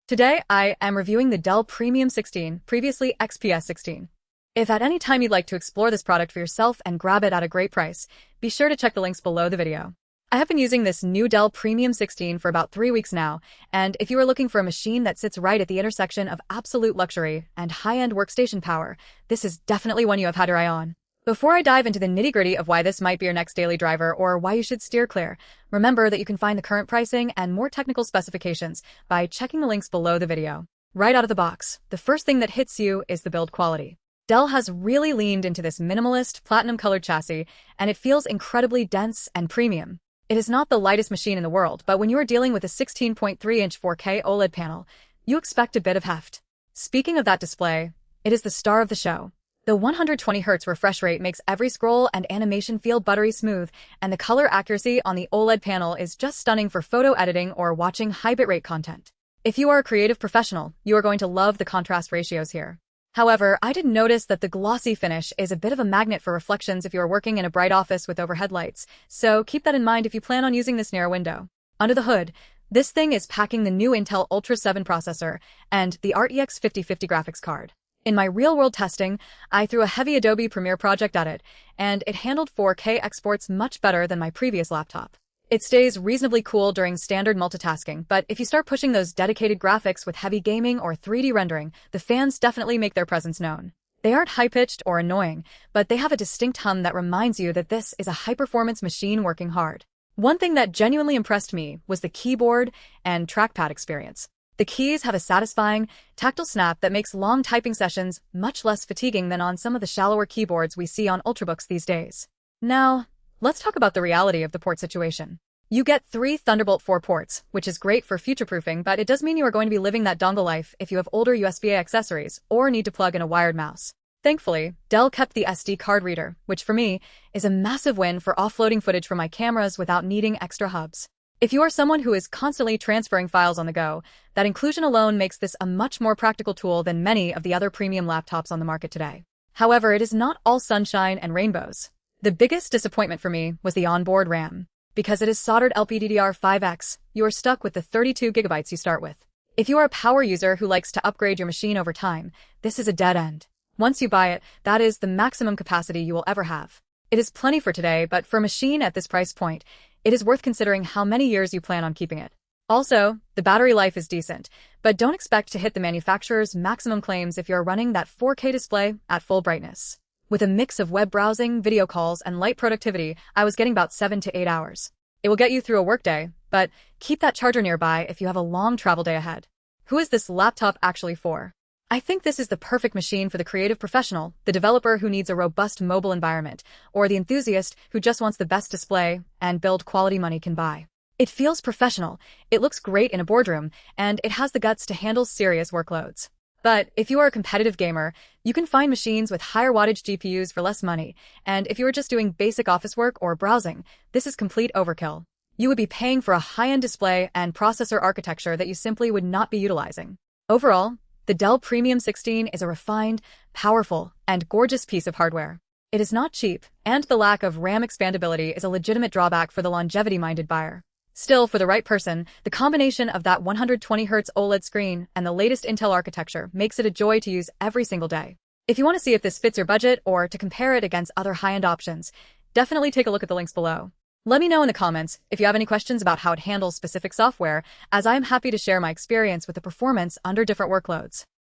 Today, I am reviewing the Dell Premium 16, previously XPS 16. If at any time you'd like to explore this product for yourself and grab it at a great price, be sure to check the links below the video. I have been using this new Dell Premium 16 for about 3 weeks now, and if you are looking for a machine that sits right at the intersection of absolute luxury and high-end workstation power, this is definitely one you have had your eye on. Before I dive into the nitty-gritty of why this might be your next daily driver or why you should steer clear, remember that you can find the current pricing and more technical specifications by checking the links below the video. Right out of the box, the first thing that hits you is the build quality. Dell has really leaned into this minimalist, platinum-colored chassis, and it feels incredibly dense and premium. It is not the lightest machine in the world, but when you are dealing with a 16.3-inch 4K OLED panel, you expect a bit of heft. Speaking of that display, it is the star of the show. The 120Hz refresh rate makes every scroll and animation feel buttery smooth, and the color accuracy on the OLED panel is just stunning for photo editing or watching high bitrate content. If you are a creative professional, you are going to love the contrast ratios here. However, I did notice that the glossy finish is a bit of a magnet for reflections if you are working in a bright office with overhead lights, so keep that in mind if you plan on using this near a window. Under the hood, this thing is packing the new Intel Ultra 7 processor and the RTX 5050 graphics card. In my real-world testing, I threw a heavy Adobe Premiere project at it, and it handled 4K exports much better than my previous laptop. It stays reasonably cool during standard multitasking, but if you start pushing those dedicated graphics with heavy gaming or 3D rendering, the fans definitely make their presence known. They aren't high-pitched or annoying, but they have a distinct hum that reminds you that this is a high-performance machine working hard. One thing that genuinely impressed me was the keyboard and trackpad experience. The keys have a satisfying, tactile snap that makes long typing sessions much less fatiguing than on some of the shallower keyboards we see on Ultrabooks these days. Now, let's talk about the reality of the port situation. You get 3 Thunderbolt 4 ports, which is great for future-proofing, but it does mean you are going to be living that dongle life if you have older USB-A accessories or need to plug in a wired mouse. Thankfully, Dell kept the SD card reader, which for me is a massive win for offloading footage from my cameras without needing extra hubs. If you are someone who is constantly transferring files on the go, that inclusion alone makes this a much more practical tool than many of the other premium laptops on the market today. However, it is not all sunshine and rainbows. The biggest disappointment for me was the onboard RAM. Because it is soldered LPDDR5X, you are stuck with the 32 gigabytes you start with. If you are a power user who likes to upgrade your machine over time, this is a dead end. Once you buy it, that is the maximum capacity you will ever have. It is plenty for today, but for a machine at this price point, it is worth considering how many years you plan on keeping it. Also, the battery life is decent, but don't expect to hit the manufacturer's maximum claims if you're running that 4K display at full brightness. With a mix of web browsing, video calls, and light productivity, I was getting about 7 to 8 hours. It will get you through a workday, but keep that charger nearby if you have a long travel day ahead. Who is this laptop actually for? I think this is the perfect machine for the creative professional, the developer who needs a robust mobile environment, or the enthusiast who just wants the best display and build quality money can buy. It feels professional, it looks great in a boardroom, and it has the guts to handle serious workloads. But if you are a competitive gamer, you can find machines with higher wattage GPUs for less money, and if you are just doing basic office work or browsing, this is complete overkill. You would be paying for a high-end display and processor architecture that you simply would not be utilizing. Overall, the Dell Premium 16 is a refined, powerful, and gorgeous piece of hardware. It is not cheap, and the lack of RAM expandability is a legitimate drawback for the longevity-minded buyer. Still, for the right person, the combination of that 120Hz OLED screen and the latest Intel architecture makes it a joy to use every single day. If you want to see if this fits your budget or to compare it against other high-end options, definitely take a look at the links below. Let me know in the comments if you have any questions about how it handles specific software, as I am happy to share my experience with the performance under different workloads.